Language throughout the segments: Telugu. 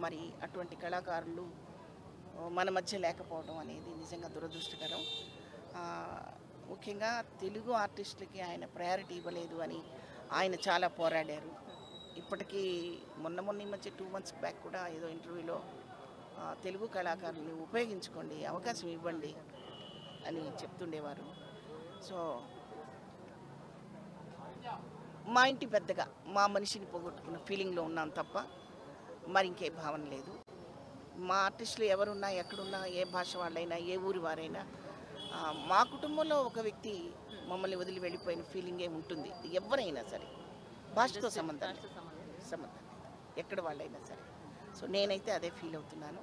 మరి అటువంటి కళాకారులు మన మధ్య లేకపోవడం అనేది నిజంగా దురదృష్టకరం. ముఖ్యంగా తెలుగు ఆర్టిస్టులకి ఆయన ప్రయారిటీ ఇవ్వలేదు అని ఆయన చాలా పోరాడారు. ఇప్పటికీ మొన్న ఈ మధ్య 2 months బ్యాక్ కూడా ఏదో ఇంటర్వ్యూలో తెలుగు కళాకారుల్ని ఉపయోగించుకోండి, అవకాశం ఇవ్వండి అని చెప్తుండేవారు. సో మా ఇంటి పెద్దగా మా మనిషిని పోగొట్టుకున్న ఫీలింగ్లో ఉన్నాం తప్ప మరి ఇంకే భావన లేదు. మా ఆర్టిస్టులు ఎవరున్నా, ఎక్కడున్నా, ఏ భాష వాళ్ళైనా, ఏ ఊరి వారైనా, మా కుటుంబంలో ఒక వ్యక్తి మమ్మల్ని వదిలి వెళ్ళిపోయిన ఫీలింగే ఉంటుంది. ఎవరైనా సరే, భాషతో సంబంధం ఎక్కడ వాళ్ళైనా సరే. సో నేనైతే అదే ఫీల్ అవుతున్నాను.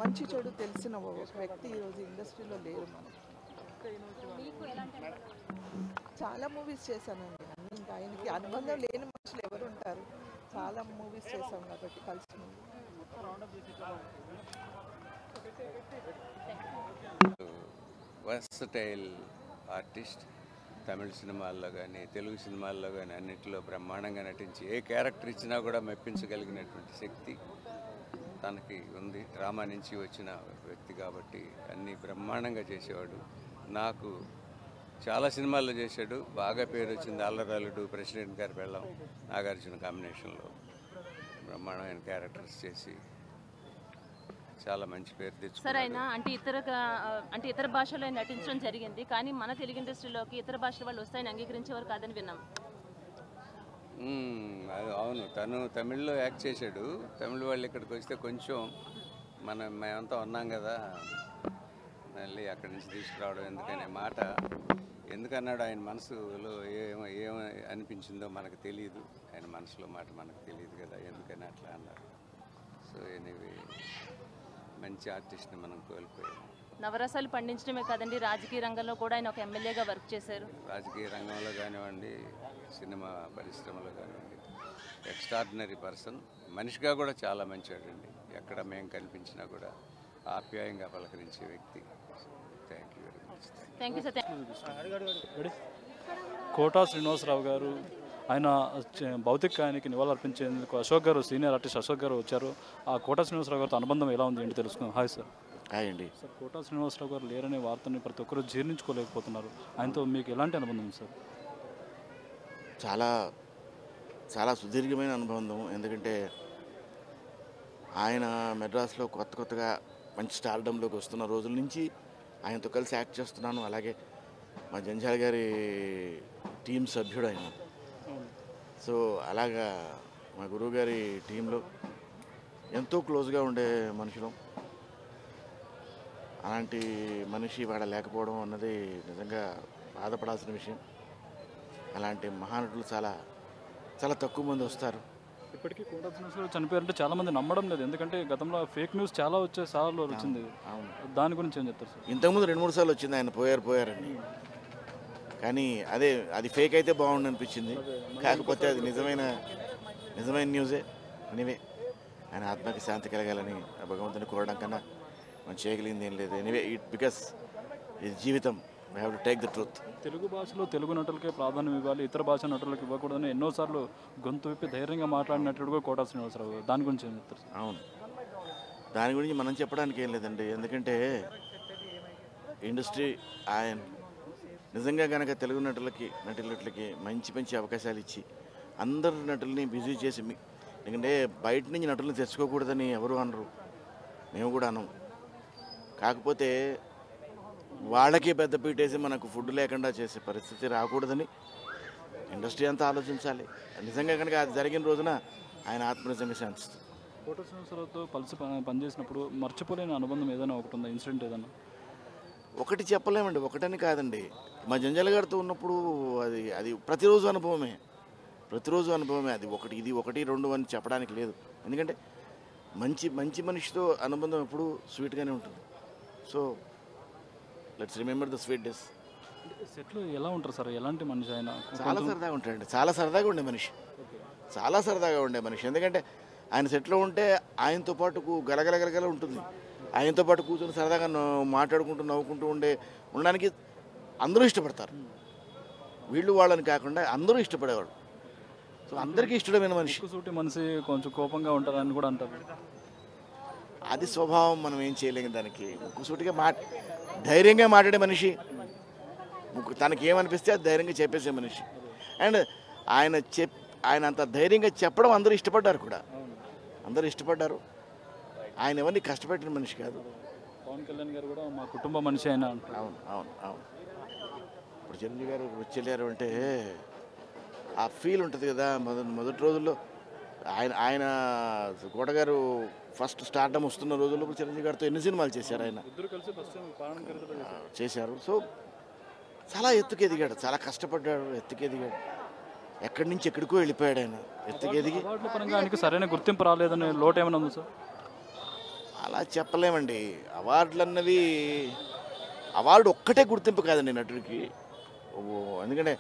మంచి చెడు తెలిసిన ఒక వ్యక్తి ఈరోజు ఇండస్ట్రీలో లేరు. మనం చాలా మూవీస్ చేశానండి. ఇంకా ఆయనకి అనుబంధం లేని మనుషులు ఎవరు ఉంటారు? చాలా మూవీస్ చేశాం కాబట్టి కలిసి. Versatile artist. తమిళ సినిమాల్లో కానీ తెలుగు సినిమాల్లో కానీ అన్నింటిలో బ్రహ్మాండంగా నటించి ఏ క్యారెక్టర్ ఇచ్చినా కూడా మెప్పించగలిగినటువంటి శక్తి తనకి ఉంది. డ్రామా నుంచి వచ్చిన వ్యక్తి కాబట్టి అన్నీ బ్రహ్మాండంగా చేసేవాడు. నాకు చాలా సినిమాల్లో చేశాడు. బాగా పేరు వచ్చింది అల్లరల్లుడు, ప్రెసిడెంట్ గారి పెళ్ళం, నాగార్జున కాంబినేషన్లో బ్రహ్మాండమైన క్యారెక్టర్స్ చేసి చాలా మంచి పేరు తెచ్చుకున్నాడు. సార్ ఆయన అంటే ఇతర భాషలో నటించడం జరిగింది, కానీ మన తెలుగు ఇండస్ట్రీలోకి ఇతర భాషల వాళ్ళు వస్తాయని అంగీకరించేవారు కాదని విన్నాం. అది అవును, తను తమిళ్లో యాక్ట్ చేశాడు. తమిళ వాళ్ళు ఇక్కడికి వస్తే కొంచెం మేమంతా ఉన్నాం కదా, మళ్ళీ అక్కడి నుంచి తీసుకురావడం ఎందుకనే మాట ఎందుకన్నాడు ఆయన మనసులో ఏం అనిపించిందో మనకు తెలియదు. ఆయన మనసులో మాట మనకు తెలియదు కదా, ఎందుకని అట్లా అన్నారు. సో ఎనీవే మంచి ఆర్టిస్ట్ని మనం కోల్పోయాము. నవరసాలు పండించడమే కాదండి, రాజకీయ రంగంలో కూడా ఆయన ఒక ఎమ్మెల్యేగా వర్క్ చేశారు. రాజకీయ రంగంలో కానివ్వండి, సినిమా పరిశ్రమలో కానివ్వండి, ఎక్స్ట్రాడినరీ పర్సన్. మనిషిగా కూడా చాలా మంచివాడండి. ఎక్కడ మేము కనిపించినా కూడా ఆప్యాయంగా పలకరించే వ్యక్తి. Thank you very much. Thank you sir. Kota Srinivasa Rao గారు ఆయన భౌతికాయానికి నివాళులర్పించేందుకు అశోక్ గారు, సీనియర్ ఆర్టిస్ట్ అశోక్ గారు వచ్చారు. ఆ కోటా శ్రీనివాసరావు గారితో అనుబంధం ఎలా ఉంది ఏంటి తెలుసుకుందాం. Hi sir. హాయ్ అండి. సార్, కోటా శ్రీనివాసరావు గారు లేరనే వార్తని ప్రతి ఒక్కరు జీర్ణించుకోలేకపోతున్నారు. ఆయనతో మీకు ఎలాంటి అనుబంధం సార్? చాలా చాలా సుదీర్ఘమైన అనుబంధం. ఎందుకంటే ఆయన మెడ్రాస్లో కొత్తగా మంచి స్టార్డంలోకి వస్తున్న రోజుల నుంచి ఆయనతో కలిసి యాక్ట్ చేస్తున్నాను. అలాగే మా జంజాల గారి టీం సభ్యుడు ఆయన. సో అలాగా మా గురువు గారి టీంలో ఎంతో క్లోజ్గా ఉండే మనుషులం. అలాంటి మనిషి వాడ లేకపోవడం అన్నది నిజంగా బాధపడాల్సిన విషయం. అలాంటి మహానటులు చాలా చాలా తక్కువ మంది వస్తారు. ఇప్పటికీ కోటా శ్రీనివాసరావు చనిపోయారంటే చాలా మంది నమ్మడం లేదు. ఎందుకంటే గతంలో ఫేక్ న్యూస్ చాలా సార్లు వచ్చింది. దాని గురించి ఏం చెప్తారు సార్? ఇంతకుముందు 2-3 సార్లు వచ్చింది ఆయన పోయారని. కానీ అది ఫేక్ అయితే బాగుండు అనిపించింది. కాకపోతే అది నిజమైన న్యూసే. ఎనివే ఆయన ఆత్మకి శాంతి కలగాలని భగవంతుని కోరడం కన్నా మనం చేయగలిగింది ఏం లేదు. ఎనివే బికాస్ ఇది జీవితం. We have to take the truth. Telugu భాషలో తెలుగు నటులకే ప్రాధాన్యం ఇవ్వాలి, ఇతర భాష నటులకు ఇవ్వకూడదని ఎన్నోసార్లు గొంతు విప్పి ధైర్యంగా మాట్లాడినట్టు కూడా కోటా శ్రీనివాసరావు. దాని గురించి ఏం చెప్తారు? అవును, దాని గురించి మనం చెప్పడానికి ఏం లేదండి. ఎందుకంటే ఇండస్ట్రీ ఆయన నిజంగా కనుక తెలుగు నటులకి మంచి అవకాశాలు ఇచ్చి అందరు నటుల్ని బిజీ చేసి, ఎందుకంటే బయట నుంచి నటుల్ని తెచ్చుకోకూడదని ఎవరు అనరు, మేము కూడా అనం. కాకపోతే వాళ్ళకి పెద్ద పీటేసి మనకు ఫుడ్ లేకుండా చేసే పరిస్థితి రాకూడదని ఇండస్ట్రీ అంతా ఆలోచించాలి. నిజంగా కనుక అది జరిగిన రోజున ఆయన ఆత్మ నిజంగా శాంతిస్తుంది. కోటా శ్రీనివాసరావుతో కలిసి పనిచేసినప్పుడు మర్చిపోలేని అనుబంధం ఏదైనా ఒకటి ఉందా? ఇన్సిడెంట్ ఏదైనా? ఒకటి చెప్పలేమండి, ఒకటని కాదండి. మా జంజాల గారితో ఉన్నప్పుడు అది ప్రతిరోజు అనుభవమే. అది ఇది ఒకటి రెండు అని చెప్పడానికి లేదు. ఎందుకంటే మంచి మనిషితో అనుబంధం ఎప్పుడు స్వీట్గానే ఉంటుంది. So let's remember the sweet days. సెట్లో ఎలా ఉంటారు సార్? ఎలాంటి మనిషి ఆయన? చాలా సరదాగా ఉంటాడండి. చాలా సరదాగా ఉండే మనిషి. ఎందుకంటే ఆయన సెట్లో ఉంటే ఆయనతో పాటు గలగల ఉంటుంది. ఆయనతో పాటు కూర్చొని సరదాగా మాట్లాడుకుంటూ నవ్వుకుంటూ ఉండడానికి అందరూ ఇష్టపడతారు. వీళ్ళు వాళ్ళని కాకుండా అందరూ ఇష్టపడేవాడు. సో అందరికీ ఇష్టమైన మనిషి. సూటి మనిషి, కొంచెం కోపంగా ఉంటారని కూడా అంటారు. అది స్వభావం, మనం ఏం చేయలేము దానికి. ముక్కుసూటిగా ధైర్యంగా మాట్లాడే మనిషి, తనకి ఏమనిపిస్తే అది ధైర్యంగా చెప్పేసే మనిషి. అండ్ ఆయన అంత ధైర్యంగా చెప్పడం అందరూ ఇష్టపడ్డారు కూడా, అందరూ ఇష్టపడ్డారు. ఆయన ఎవరిని కష్టపెట్టిన మనిషి కాదు. పవన్ కళ్యాణ్ గారు కూడా మా కుటుంబ మనిషి అయినా అంటారు. అవును అవును అవును. ఇప్పుడు చిరంజీవి గారు వచ్చేళ్ళారు అంటే ఆ ఫీల్ ఉంటుంది కదా. మొదటి రోజుల్లో ఆయన కోటగారు ఫస్ట్ స్టార్టమ్ వస్తున్న రోజుల్లో చిరంజీవి గారితో ఎన్ని సినిమాలు చేశారు ఆయన, చేశారు. సో చాలా ఎత్తుకు ఎదిగాడు, చాలా కష్టపడ్డాడు, ఎత్తుకు ఎదిగాడు. ఎక్కడి నుంచి ఎక్కడికో వెళ్ళిపోయాడు ఆయన, ఎత్తుకు ఎదిగి. అవార్డుల పరంగా ఆయనకి సరైన గుర్తింపు రాలేదని లోటు ఏమైనా ఉంది సార్? అలా చెప్పలేమండి. అవార్డులు అన్నవి, అవార్డు ఒక్కటే గుర్తింపు కాదండి నటుడికి. ఎందుకంటే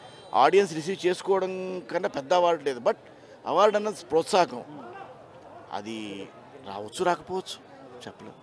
ఆడియన్స్ రిసీవ్ చేసుకోవడం కన్నా పెద్ద అవార్డు లేదు. బట్ అవార్డు అన్నది ప్రోత్సాహం, అది రావచ్చు రాకపోవచ్చు చెప్పలేము.